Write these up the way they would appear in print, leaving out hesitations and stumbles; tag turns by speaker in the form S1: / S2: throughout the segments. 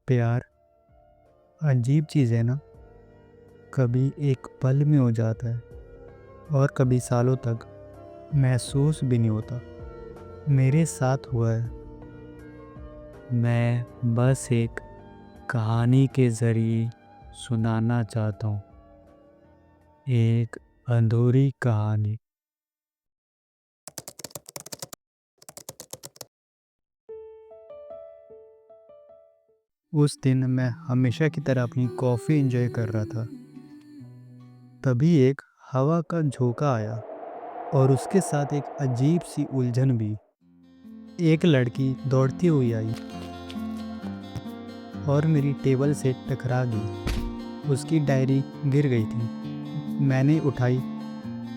S1: प्यार अजीब चीज़ है ना। कभी एक पल में हो जाता है और कभी सालों तक महसूस भी नहीं होता। मेरे साथ हुआ है। मैं बस एक कहानी के ज़रिए सुनाना चाहता हूँ। एक अधूरी कहानी। उस दिन मैं हमेशा की तरह अपनी कॉफ़ी एंजॉय कर रहा था। तभी एक हवा का झोंका आया और उसके साथ एक अजीब सी उलझन भी। एक लड़की दौड़ती हुई आई और मेरी टेबल से टकरा गई। उसकी डायरी गिर गई थी। मैंने उठाई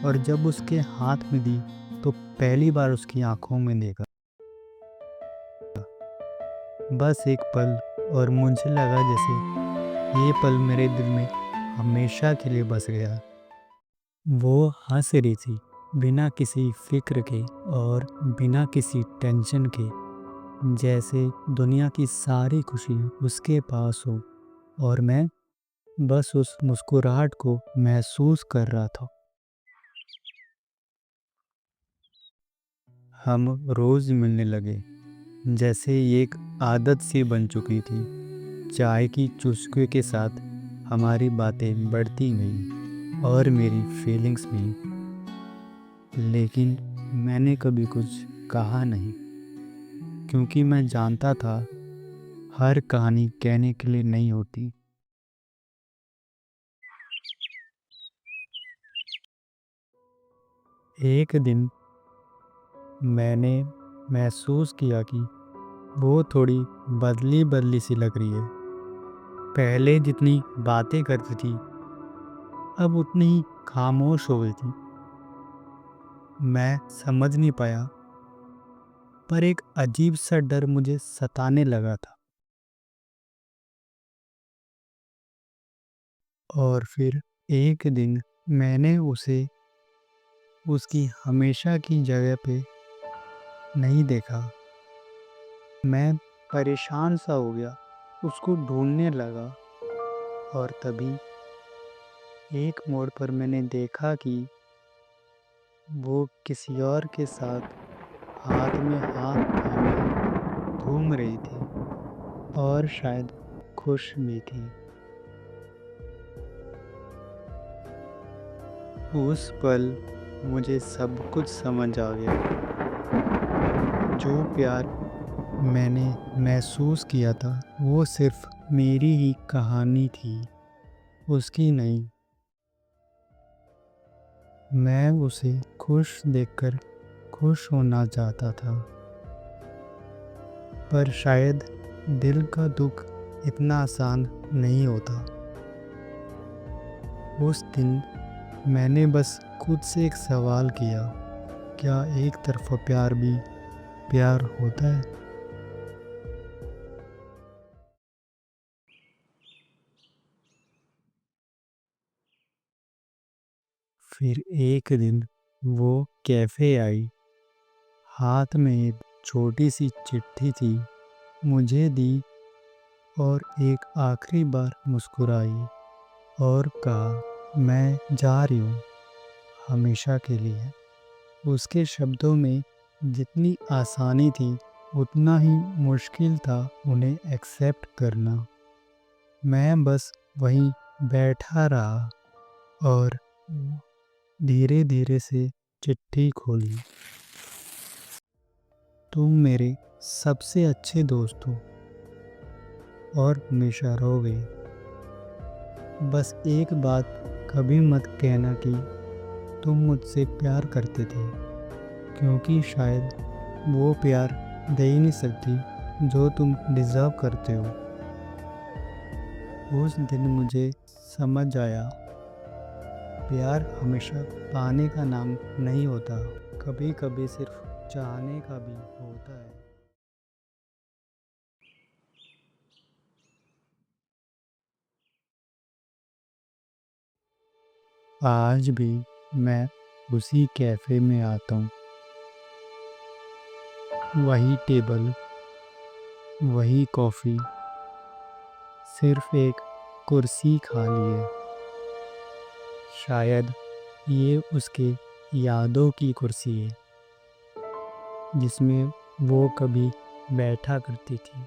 S1: और जब उसके हाथ में दी तो पहली बार उसकी आंखों में देखा। बस एक पल, और मुझे लगा जैसे ये पल मेरे दिल में हमेशा के लिए बस गया। वो हंस रही थी, बिना किसी फिक्र के और बिना किसी टेंशन के, जैसे दुनिया की सारी खुशी उसके पास हो और मैं बस उस मुस्कुराहट को महसूस कर रहा था। हम रोज मिलने लगे, जैसे ये एक आदत सी बन चुकी थी। चाय की चुस्की के साथ हमारी बातें बढ़ती गईं और मेरी फीलिंग्स भी। लेकिन मैंने कभी कुछ कहा नहीं, क्योंकि मैं जानता था हर कहानी कहने के लिए नहीं होती। एक दिन मैंने महसूस किया कि वो थोड़ी बदली बदली सी लग रही है। पहले जितनी बातें करती थी अब उतनी ही खामोश हो गई थी। मैं समझ नहीं पाया, पर एक अजीब सा डर मुझे सताने लगा था। और फिर एक दिन मैंने उसे उसकी हमेशा की जगह पे नहीं देखा। मैं परेशान सा हो गया, उसको ढूंढने लगा। और तभी एक मोड़ पर मैंने देखा कि वो किसी और के साथ हाथ में हाथ थामे घूम रही थी, और शायद खुश भी थी। उस पल मुझे सब कुछ समझ आ गया। जो प्यार मैंने महसूस किया था वो सिर्फ मेरी ही कहानी थी, उसकी नहीं। मैं उसे खुश देखकर खुश होना चाहता था, पर शायद दिल का दुख इतना आसान नहीं होता। उस दिन मैंने बस खुद से एक सवाल किया, क्या एक तरफा प्यार भी प्यार होता है? फिर एक दिन वो कैफ़े आई। हाथ में एक छोटी सी चिट्ठी थी, मुझे दी और एक आखिरी बार मुस्कुराई और कहा, मैं जा रही हूँ हमेशा के लिए। उसके शब्दों में जितनी आसानी थी उतना ही मुश्किल था उन्हें एक्सेप्ट करना। मैं बस वहीं बैठा रहा और धीरे धीरे से चिट्ठी खोली। तुम मेरे सबसे अच्छे दोस्त हो और हमेशा रहोगे। बस एक बात कभी मत कहना कि तुम मुझसे प्यार करते थे, क्योंकि शायद वो प्यार दे ही नहीं सकती जो तुम डिज़र्व करते हो। उस दिन मुझे समझ आया, प्यार हमेशा पाने का नाम नहीं होता, कभी कभी सिर्फ चाहने का भी होता है। आज भी मैं उसी कैफ़े में आता हूँ। वही टेबल, वही कॉफ़ी, सिर्फ एक कुर्सी खाली है। शायद ये उसके यादों की कुर्सी है जिसमें वो कभी बैठा करती थी।